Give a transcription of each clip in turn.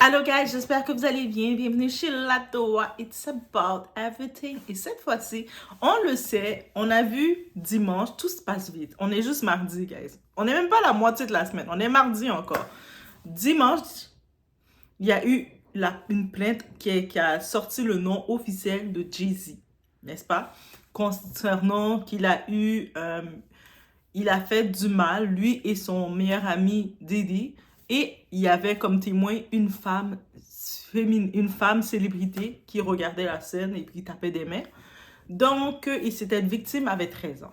Allô guys, j'espère que vous allez bien. Bienvenue chez Latoa. It's about everything. Et cette fois-ci, on le sait, on a vu dimanche, tout se passe vite. On est juste mardi, guys. On n'est même pas la moitié de la semaine. On est mardi encore. Dimanche, il y a eu une plainte qui a sorti le nom officiel de Jay-Z, n'est-ce pas? Concernant qu'il a eu, il a fait du mal, lui et son meilleur ami Diddy. Et il y avait comme témoin une femme une femme célébrité qui regardait la scène et qui tapait des mains. Donc, cette victime avait 13 ans.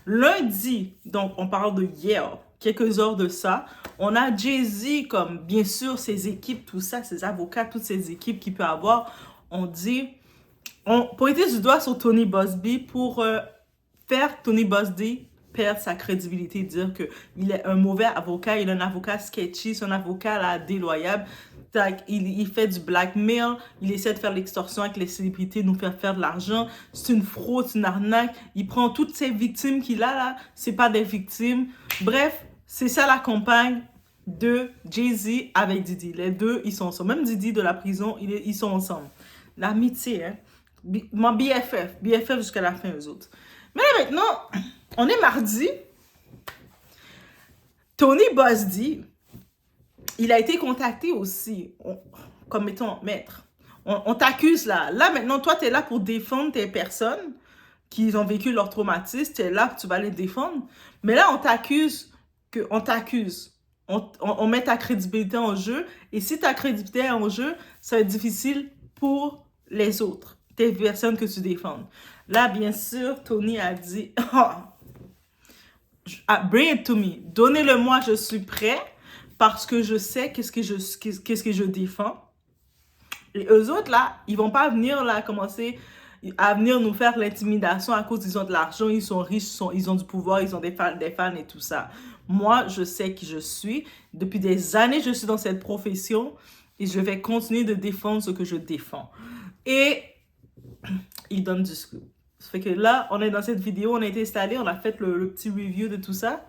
Lundi, donc on parle de hier, quelques heures de ça, on a Jay-Z comme bien sûr ses équipes, tout ça, ses avocats, toutes ces équipes qu'il peut avoir, on pointait du doigt sur Tony Buzbee pour faire Tony Buzbee perdre sa crédibilité, dire qu'il est un mauvais avocat, il est un avocat sketchy, c'est un avocat là, déloyable. Il fait du blackmail, il essaie de faire l'extorsion avec les célébrités, nous faire de l'argent. C'est une fraude, c'est une arnaque. Il prend toutes ces victimes qu'il a là, c'est pas des victimes. Bref, c'est ça la campagne de Jay-Z avec Diddy. Les deux, ils sont ensemble. Même Diddy de la prison, ils sont ensemble. L'amitié, hein. Mon BFF jusqu'à la fin, eux autres. Mais là, maintenant, on est mardi. Tony Buzbee, il a été contacté aussi, comme étant maître. On t'accuse là. Là, maintenant, toi, tu es là pour défendre tes personnes qui ont vécu leur traumatisme. Tu es là, tu vas les défendre. Mais là, on t'accuse. On met ta crédibilité en jeu. Et si ta crédibilité est en jeu, ça va être difficile pour les autres, tes personnes que tu défends. Là, bien sûr, Tony a dit bring it to me. Donnez-le-moi, je suis prêt parce que je sais qu'est-ce que je défends. Et eux autres, là, ils vont pas venir là commencer à venir nous faire l'intimidation à cause qu'ils ont de l'argent, ils sont riches, ils ont du pouvoir, ils ont des fans et tout ça. Moi, je sais qui je suis. Depuis des années, je suis dans cette profession et je vais continuer de défendre ce que je défends. Et ils donnent du scoop. Ça fait que là, on est dans cette vidéo, on a été installé, on a fait le petit review de tout ça.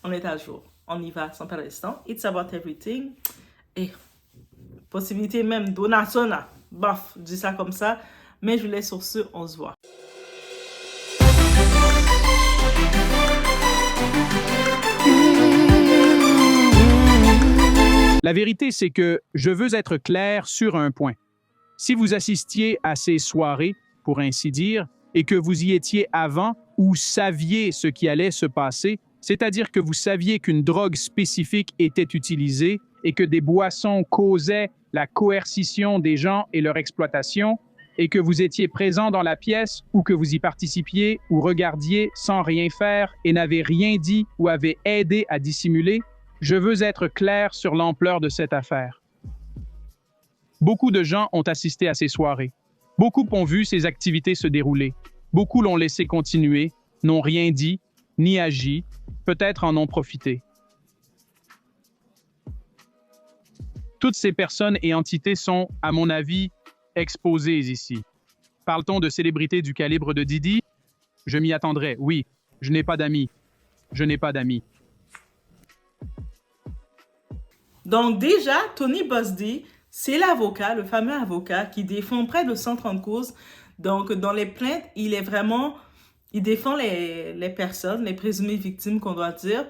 On est à jour. On y va sans perdre de temps. It's about everything. Et possibilité même donation là. Bof, je dis ça comme ça. Mais je vous laisse sur ce, on se voit. La vérité, c'est que je veux être clair sur un point. Si vous assistiez à ces soirées, pour ainsi dire, et que vous y étiez avant ou saviez ce qui allait se passer, c'est-à-dire que vous saviez qu'une drogue spécifique était utilisée et que des boissons causaient la coercition des gens et leur exploitation, et que vous étiez présent dans la pièce ou que vous y participiez ou regardiez sans rien faire et n'avez rien dit ou avez aidé à dissimuler, je veux être clair sur l'ampleur de cette affaire. Beaucoup de gens ont assisté à ces soirées. Beaucoup ont vu ces activités se dérouler. Beaucoup l'ont laissé continuer, n'ont rien dit, ni agi, peut-être en ont profité. Toutes ces personnes et entités sont, à mon avis, exposées ici. Parle-t-on de célébrités du calibre de Diddy? Je m'y attendrais, oui. Je n'ai pas d'amis. Je n'ai pas d'amis. Donc déjà, Tony Buzbee, c'est l'avocat, le fameux avocat qui défend près de 130 causes. Donc dans les plaintes, il défend les personnes, les présumées victimes qu'on doit dire,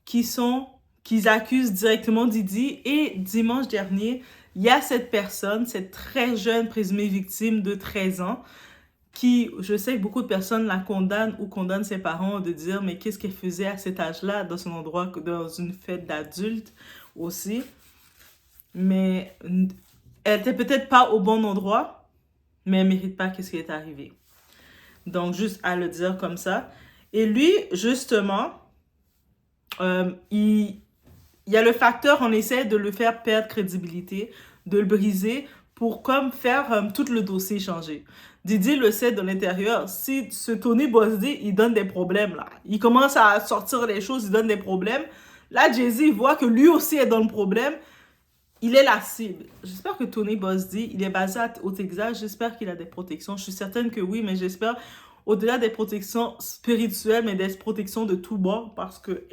qu'ils accusent directement Diddy. Et dimanche dernier, il y a cette personne, cette très jeune présumée victime de 13 ans, qui, je sais que beaucoup de personnes la condamnent ou condamnent ses parents de dire mais qu'est-ce qu'elle faisait à cet âge-là dans un endroit, dans une fête d'adultes aussi. Mais elle était peut-être pas au bon endroit, mais elle mérite pas qu'est-ce qui est arrivé. Donc, juste à le dire comme ça. Et lui, justement, il y a le facteur, on essaie de le faire perdre crédibilité, de le briser pour comme faire tout le dossier changer. Diddy le sait de l'intérieur. Si ce Tony Buzbee, il donne des problèmes là. Il commence à sortir les choses, il donne des problèmes. Là, Jay-Z voit que lui aussi est dans le problème. Il est la cible. J'espère que Tony Buzbee, il est basé au Texas. J'espère qu'il a des protections. Je suis certaine que oui, mais j'espère au-delà des protections spirituelles, mais des protections de tout bord parce que,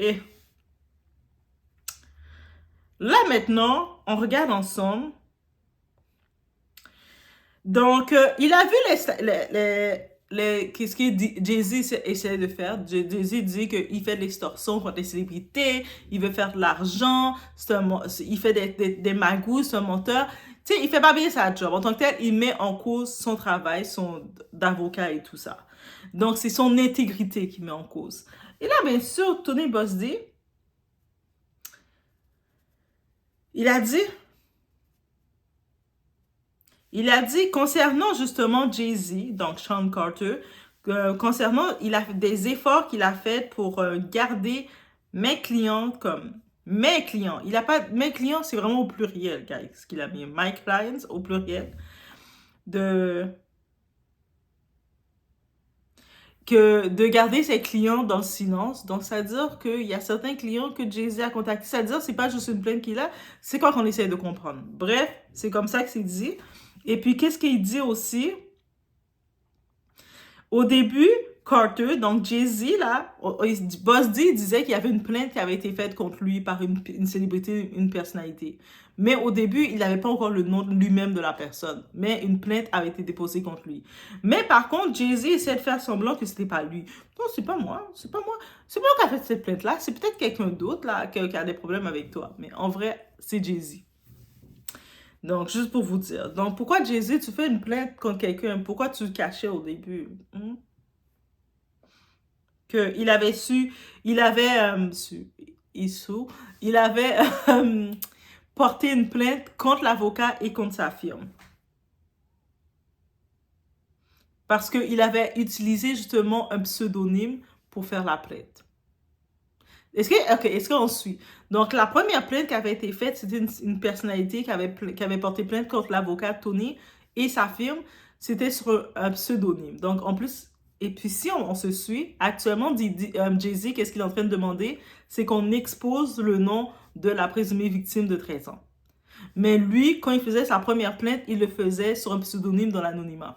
Là, maintenant, on regarde ensemble. Donc, il a vu qu'est-ce que Jay-Z essaie de faire. Jay-Z dit qu'il fait de l'extorsion contre les célébrités, il veut faire de l'argent, il fait des magouilles, c'est un menteur. Tu sais, il fait pas bien sa job. En tant que tel, il met en cause son travail, d'avocat et tout ça. Donc, c'est son intégrité qui met en cause. Et là, bien sûr, Tony Bosdy, il a dit, concernant justement Jay-Z, donc Sean Carter, concernant il a des efforts qu'il a fait pour garder mes clients comme mes clients. Il a pas mes clients, c'est vraiment au pluriel, guys, ce qu'il a mis my clients au pluriel de garder ses clients dans le silence. Donc, c'est-à-dire qu'il y a certains clients que Jay-Z a contactés. C'est-à-dire, c'est pas juste une plainte qu'il a, c'est quoi qu'on essaie de comprendre. Bref, c'est comme ça que c'est dit. Et puis, qu'est-ce qu'il dit aussi? Au début, Carter, donc Jay-Z, là, Boss D disait qu'il y avait une plainte qui avait été faite contre lui par une célébrité, une personnalité. Mais au début, il n'avait pas encore le nom lui-même de la personne. Mais une plainte avait été déposée contre lui. Mais par contre, Jay-Z essaie de faire semblant que c'était pas lui. Non, c'est pas moi, c'est pas moi. C'est pas moi qui a fait cette plainte-là, c'est peut-être quelqu'un d'autre là qui a des problèmes avec toi. Mais en vrai, c'est Jay-Z. Donc, juste pour vous dire. Donc, pourquoi Jay-Z, tu fais une plainte contre quelqu'un? Pourquoi tu le cachais au début? Il avait il avait il avait porté une plainte contre l'avocat et contre sa firme. Parce qu'il avait utilisé justement un pseudonyme pour faire la plainte. Est-ce qu'on suit? Donc, la première plainte qui avait été faite, c'était une personnalité qui avait porté plainte contre l'avocat Tony et sa firme. C'était sur un pseudonyme. Donc, en plus, et puis si on se suit, actuellement, Jay-Z, qu'est-ce qu'il est en train de demander? C'est qu'on expose le nom de la présumée victime de 13 ans. Mais lui, quand il faisait sa première plainte, il le faisait sur un pseudonyme dans l'anonymat.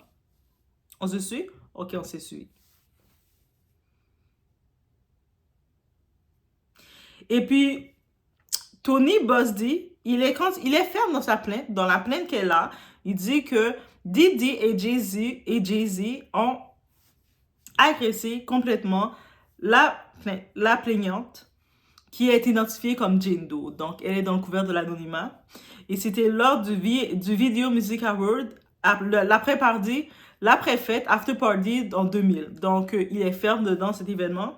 On se suit? Ok, on se suit. Et puis, Tony Bosdy, il est ferme dans sa plainte, dans la plainte qu'elle a. Il dit que Diddy et Jay-Z ont agressé complètement la plaignante qui est identifiée comme Jane Doe. Donc, elle est dans le couvert de l'anonymat. Et c'était lors du Video Music Award, l'après-fête, After Party en 2000. Donc, il est ferme dedans cet événement.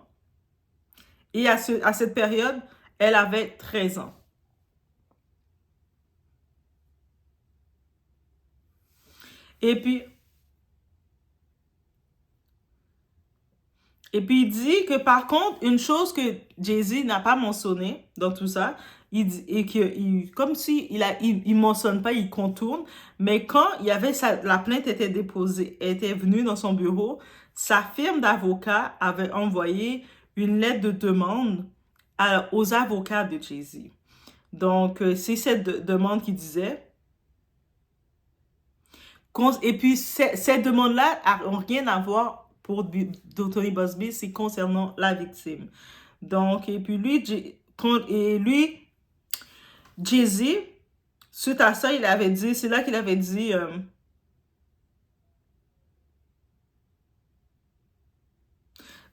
Et à cette période, elle avait 13 ans. Et puis, il dit que par contre, une chose que Jay-Z n'a pas mentionné dans tout ça, comme si il mentionne pas, il contourne, mais quand la plainte était déposée, était venue dans son bureau, sa firme d'avocats avait envoyé une lettre de demande aux avocats de Jay-Z. Donc, c'est cette demande qui disait. Et puis, ces demandes-là n'ont rien à voir pour Tony Bosby, c'est concernant la victime. Donc, et puis lui, Jay-Z, suite à ça, c'est là qu'il avait dit,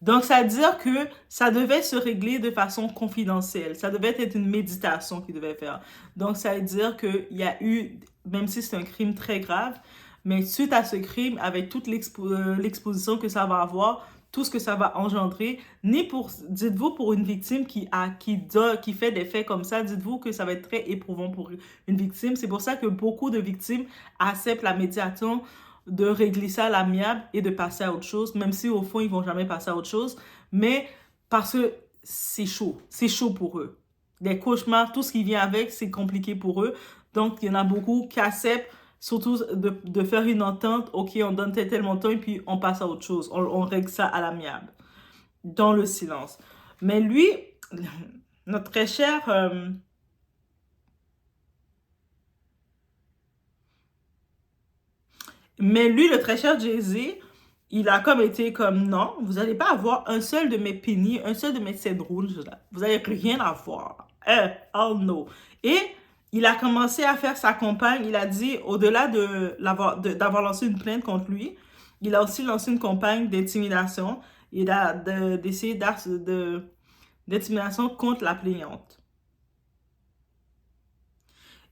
donc, ça veut dire que ça devait se régler de façon confidentielle. Ça devait être une méditation qu'il devait faire. Donc, ça veut dire qu'il y a eu, même si c'est un crime très grave, mais suite à ce crime, avec toute l'exposition que ça va avoir, tout ce que ça va engendrer, dites-vous pour une victime qui fait des faits comme ça, dites-vous que ça va être très éprouvant pour une victime. C'est pour ça que beaucoup de victimes acceptent la médiation, de régler ça à l'amiable et de passer à autre chose, même si au fond, ils vont jamais passer à autre chose, mais parce que c'est chaud pour eux. Les cauchemars, tout ce qui vient avec, c'est compliqué pour eux. Donc, il y en a beaucoup qui acceptent surtout de faire une entente, ok, on donne tel montant et puis on passe à autre chose. On règle ça à l'amiable, dans le silence. Mais lui, notre très cher... Mais lui, le très cher Jay-Z, il a comme été comme, non, vous n'allez pas avoir un seul de mes pennies, un seul de mes cents rouges, là. Vous n'allez rien avoir. Oh no. Et il a commencé à faire sa campagne. Il a dit, au-delà d'avoir lancé une plainte contre lui, il a aussi lancé une campagne d'intimidation et d'essayer d'intimidation contre la plaignante.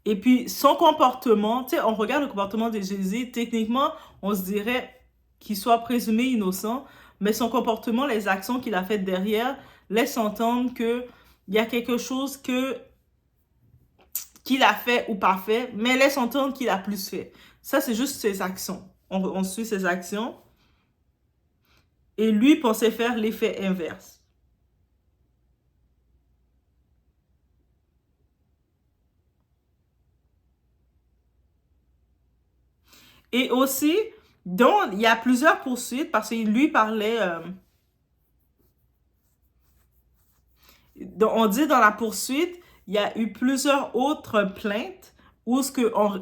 Et puis, son comportement, tu sais, on regarde le comportement de Jésus, techniquement, on se dirait qu'il soit présumé innocent, mais son comportement, les actions qu'il a faites derrière, laissent entendre qu'il y a quelque chose qu'il a fait ou pas fait, mais laisse entendre qu'il a plus fait. Ça, c'est juste ses actions. On suit ses actions. Et lui pensait faire l'effet inverse. Et aussi, donc, il y a plusieurs poursuites parce qu'il lui parlait... on dit dans la poursuite, il y a eu plusieurs autres plaintes où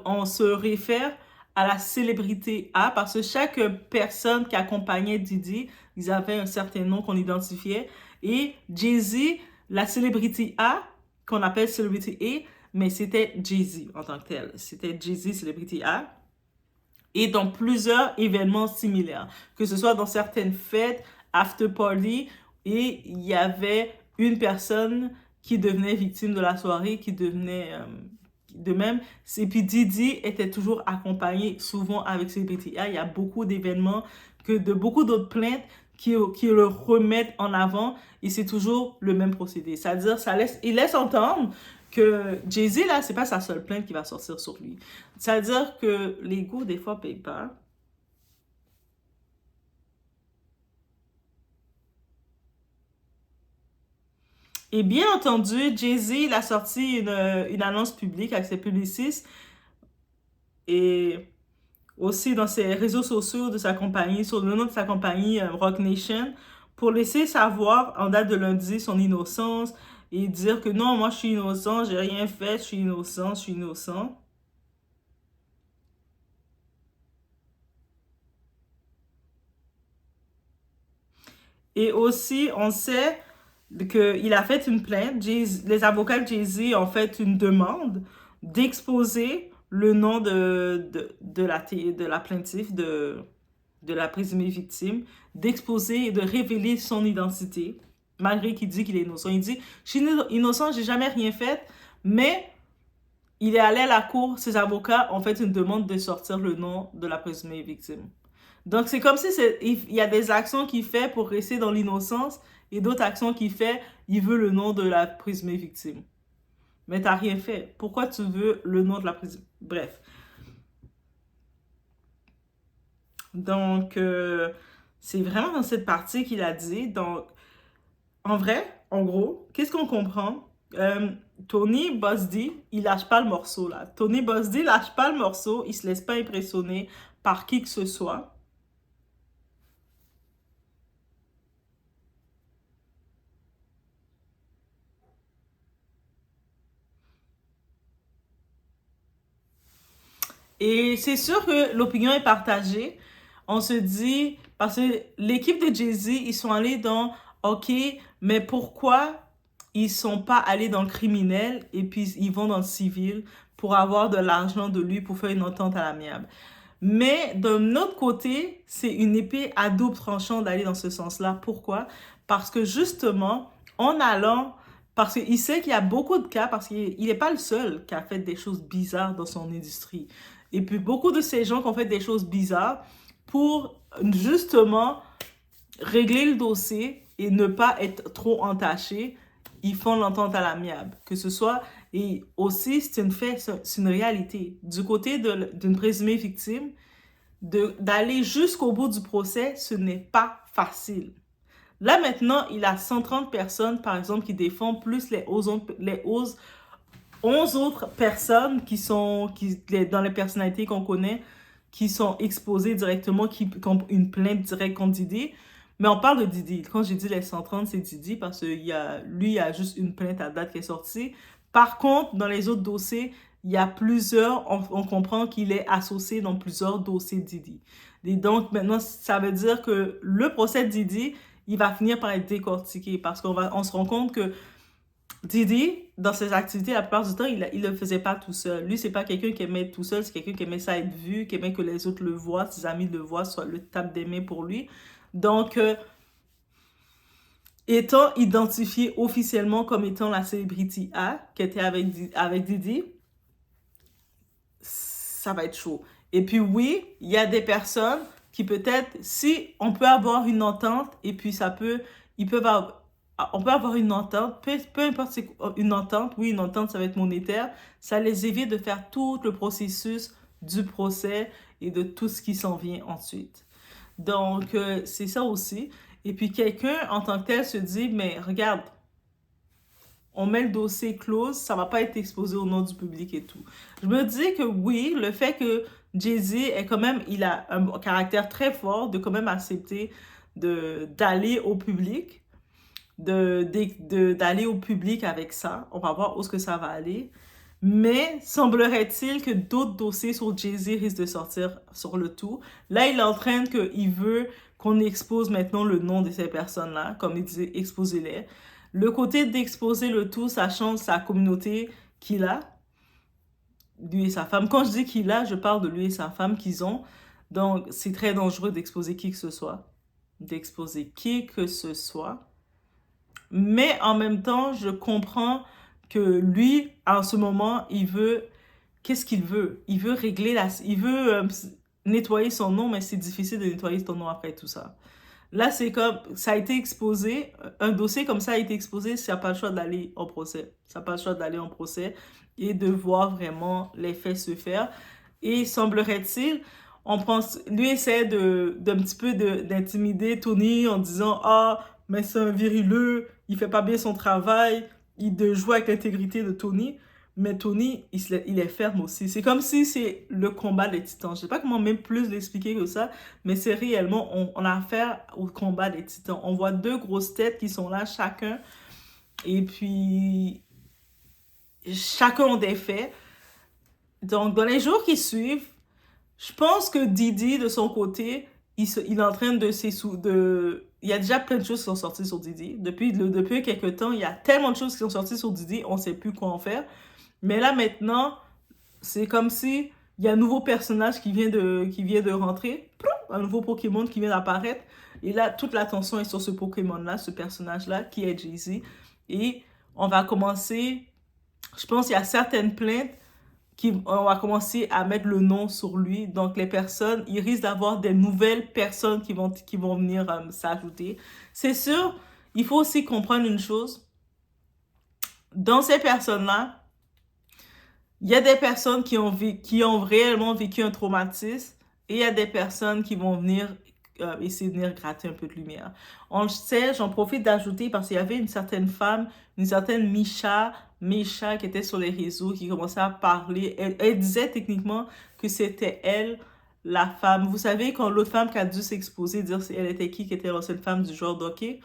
on se réfère à la célébrité A parce que chaque personne qui accompagnait Didi, ils avaient un certain nom qu'on identifiait. Et Jay-Z, la célébrité A, qu'on appelle célébrité A, mais c'était Jay-Z en tant que tel. C'était Jay-Z, célébrité A. Et dans plusieurs événements similaires, que ce soit dans certaines fêtes, after party, et il y avait une personne qui devenait victime de la soirée, qui devenait de même. Et puis Didi était toujours accompagné souvent avec Celebrity A. Il y a beaucoup d'événements, de beaucoup d'autres plaintes qui le remettent en avant et c'est toujours le même procédé. C'est-à-dire, il laisse entendre que Jay-Z, là, c'est pas sa seule plainte qui va sortir sur lui. C'est-à-dire que l'ego, des fois, paye pas. Et bien entendu, Jay-Z, il a sorti une annonce publique avec ses publicistes et aussi dans ses réseaux sociaux de sa compagnie, sur le nom de sa compagnie Roc Nation, pour laisser savoir en date de lundi son innocence et dire que non, moi je suis innocent, j'ai rien fait, je suis innocent, je suis innocent. Et aussi, on sait qu'il a fait une plainte. Les avocats de Jay-Z ont fait une demande d'exposer le nom de la plaintive, de la présumée victime, d'exposer et de révéler son identité, malgré qu'il dit qu'il est innocent. Il dit, je suis innocent, j'ai jamais rien fait, mais il est allé à la cour, ses avocats ont fait une demande de sortir le nom de la présumée victime. Donc, c'est comme si il y a des actions qu'il fait pour rester dans l'innocence et d'autres actions qu'il fait, il veut le nom de la présumée victime. Mais t'as rien fait. Pourquoi tu veux le nom de la présumée? Bref. Donc, c'est vraiment dans cette partie qu'il a dit. Donc, en vrai, en gros, qu'est-ce qu'on comprend? Tony Buzz-D, il lâche pas le morceau, là. Tony Buzz-D lâche pas le morceau. Il se laisse pas impressionner par qui que ce soit. Et c'est sûr que l'opinion est partagée. On se dit, parce que l'équipe de Jay-Z, ils sont allés dans, OK, mais pourquoi ils sont pas allés dans le criminel et puis ils vont dans le civil pour avoir de l'argent de lui pour faire une entente à l'amiable. Mais d'un autre côté, c'est une épée à double tranchant d'aller dans ce sens-là. Pourquoi? Parce que justement, en allant, parce qu'il sait qu'il y a beaucoup de cas, parce qu'il n'est pas le seul qui a fait des choses bizarres dans son industrie. Et puis beaucoup de ces gens qui ont fait des choses bizarres pour justement régler le dossier et ne pas être trop entachés, ils font l'entente à l'amiable. Que ce soit, et aussi c'est une réalité. Du côté d'une présumée victime, d'aller jusqu'au bout du procès, ce n'est pas facile. Là maintenant, il a 130 personnes, par exemple, qui défendent, plus les 11 autres personnes dans les personnalités qu'on connaît, qui sont exposées directement, qui ont une plainte directe contre Didi. Mais on parle de Didi. Quand j'ai dit les 130, c'est Didi parce que lui, il y a juste une plainte à date qui est sortie. Par contre, dans les autres dossiers, il y a plusieurs, on comprend qu'il est associé dans plusieurs dossiers Didi. Et donc, maintenant, ça veut dire que le procès de Didi, il va finir par être décortiqué parce on se rend compte que Didi, dans ses activités, la plupart du temps, il le faisait pas tout seul. Lui, c'est pas quelqu'un qui aimait être tout seul, c'est quelqu'un qui aimait ça être vu, qui aimait que les autres le voient, ses amis le voient, soit le tape des mains pour lui. Donc, étant identifié officiellement comme étant la celebrity A, qui était avec Didi, ça va être chaud. Et puis oui, il y a des personnes qui peut-être, si on peut avoir une entente, et puis ils peuvent avoir, on peut avoir une entente, peu importe c'est une entente, oui, une entente, ça va être monétaire, ça les évite de faire tout le processus du procès et de tout ce qui s'en vient ensuite. Donc, c'est ça aussi. Et puis quelqu'un, en tant que tel, se dit, mais regarde, on met le dossier close, ça va pas être exposé au nom du public et tout. Je me dis que oui, le fait que Jay-Z est quand même, il a un caractère très fort de quand même accepter d'aller au public, d'aller au public avec ça. On va voir où est-ce que ça va aller. Mais semblerait-il que d'autres dossiers sur Jay-Z risquent de sortir sur le tout. Là, il est en train qu'il veut qu'on expose maintenant le nom de ces personnes-là, comme il disait, exposez-les. Le côté d'exposer le tout, ça change sa communauté qu'il a, lui et sa femme. Quand je dis qu'il a, je parle de lui et sa femme qu'ils ont. Donc, c'est très dangereux d'exposer qui que ce soit. D'exposer qui que ce soit. Mais en même temps, je comprends que lui, en ce moment, il veut... Qu'est-ce qu'il veut? Il veut régler la... Il veut nettoyer son nom, mais c'est difficile de nettoyer ton nom après tout ça. Là, c'est comme... Ça a été exposé. Un dossier comme ça a été exposé, ça n'a pas le choix d'aller en procès. Ça n'a pas le choix d'aller en procès et de voir vraiment les faits se faire. Et semblerait-il, on pense... Lui essaie d'un petit peu d'intimider Tony en disant « Ah, mais c'est un virileux, il fait pas bien son travail. » De jouer avec l'intégrité de Tony. Mais Tony, il est ferme aussi. C'est comme si c'est le combat des titans. Je sais pas comment même plus l'expliquer que ça, mais c'est réellement, on a affaire au combat des titans. On voit deux grosses têtes qui sont là, chacun, et puis chacun ont des faits. Donc, dans les jours qui suivent, je pense que Didi, de son côté, il est en train il y a déjà plein de choses qui sont sorties sur Didi. Depuis quelques temps, il y a tellement de choses qui sont sorties sur Didi, on ne sait plus quoi en faire. Mais là, maintenant, c'est comme si il y a un nouveau personnage qui vient de rentrer, un nouveau Pokémon qui vient d'apparaître. Et là, toute l'attention est sur ce Pokémon-là, ce personnage-là, qui est Jay-Z. Et on va commencer, je pense qu'il y a certaines plaintes on va commencer à mettre le nom sur lui. Donc, les personnes, il risque d'avoir des nouvelles personnes qui vont venir s'ajouter. C'est sûr, il faut aussi comprendre une chose. Dans ces personnes-là, il y a des personnes qui ont réellement vécu un traumatisme et il y a des personnes qui vont venir essayer de venir gratter un peu de lumière. On le sait, j'en profite d'ajouter parce qu'il y avait une certaine femme, une certaine Misha qui était sur les réseaux, qui commençait à parler. Elle disait techniquement que c'était elle, la femme. Vous savez, quand l'autre femme qui a dû s'exposer, dire elle était qui était l'ancienne femme du genre d'hockey.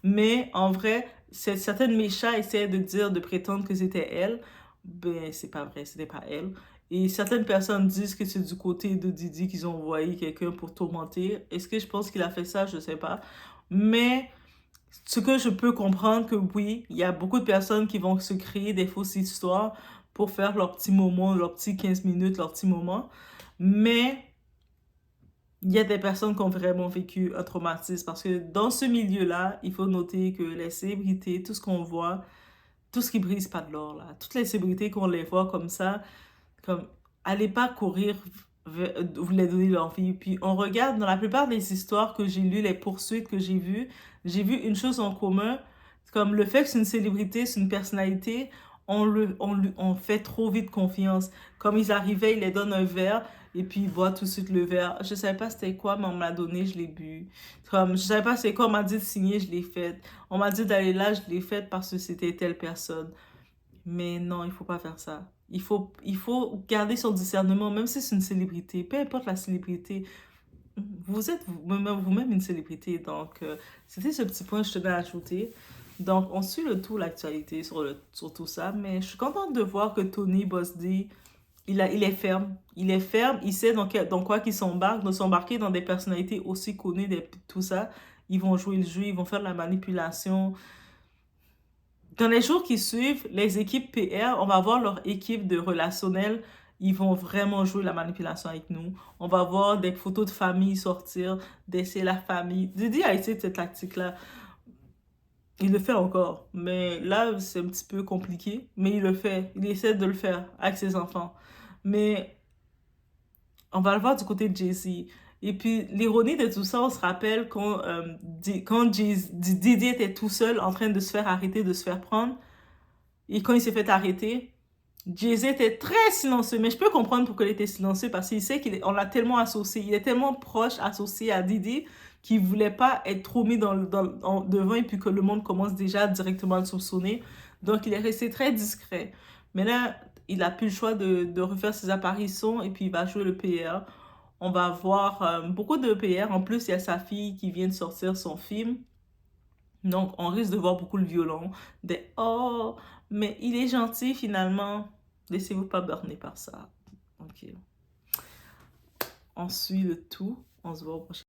Mais en vrai, cette certaine Misha essayait de dire, de prétendre que c'était elle. Ben, c'est pas vrai, ce n'est pas elle. Et certaines personnes disent que c'est du côté de Didi qu'ils ont envoyé quelqu'un pour tourmenter. Est-ce que je pense qu'il a fait ça? Je sais pas. Mais ce que je peux comprendre, que oui, il y a beaucoup de personnes qui vont se créer des fausses histoires pour faire leur petit moment, leur petit 15 minutes, leur petit moment. Mais il y a des personnes qui ont vraiment vécu un traumatisme parce que dans ce milieu-là, il faut noter que les célébrités, tout ce qu'on voit, tout ce qui brise pas de l'or, là. Toutes les célébrités qu'on les voit comme ça, comme, allez pas courir, vous les donner leur vie. Puis on regarde, dans la plupart des histoires que j'ai lues, les poursuites que j'ai vu une chose en commun, comme le fait que c'est une célébrité, c'est une personnalité, on fait trop vite confiance. Comme ils arrivaient, ils les donnent un verre, et puis ils boivent tout de suite le verre. Je savais pas c'était quoi, mais on me l'a donné, je l'ai bu. Comme, je savais pas c'est quoi, on m'a dit de signer, je l'ai fait. On m'a dit d'aller là, je l'ai fait parce que c'était telle personne. Mais non, il faut pas faire ça. Il faut garder son discernement, même si c'est une célébrité. Peu importe la célébrité, vous êtes vous-même une célébrité. Donc, c'était ce petit point que je tenais à ajouter. Donc, on suit le tout, l'actualité sur tout ça. Mais je suis contente de voir que Tony Bosdy, il est ferme. Il est ferme, il sait dans quoi qu'il s'embarque. De s'embarquer dans des personnalités aussi connues, tout ça. Ils vont jouer le jeu, ils vont faire de la manipulation. Dans les jours qui suivent, les équipes PR, on va voir leur équipe de relationnel. Ils vont vraiment jouer la manipulation avec nous. On va voir des photos de famille sortir, d'essayer la famille. Didi a essayé cette tactique-là. Il le fait encore. Mais là, c'est un petit peu compliqué. Mais il le fait. Il essaie de le faire avec ses enfants. Mais on va le voir du côté de Jay-Z. Et puis, l'ironie de tout ça, on se rappelle quand Didi était tout seul en train de se faire arrêter, de se faire prendre. Et quand il s'est fait arrêter, Jay-Z était très silencieux. Mais je peux comprendre pourquoi il était silencieux parce qu'il sait qu'on l'a tellement associé. Il est tellement proche, associé à Didi qu'il voulait pas être trop mis devant et puis que le monde commence déjà directement à le soupçonner. Donc, il est resté très discret. Mais là, il a plus le choix de refaire ses apparitions et puis il va jouer le PR. On va voir beaucoup de PR. En plus, il y a sa fille qui vient de sortir son film. Donc, on risque de voir beaucoup de violon. Des oh, mais il est gentil finalement. Laissez-vous pas berner par ça. Ok. On suit le tout. On se voit au prochain.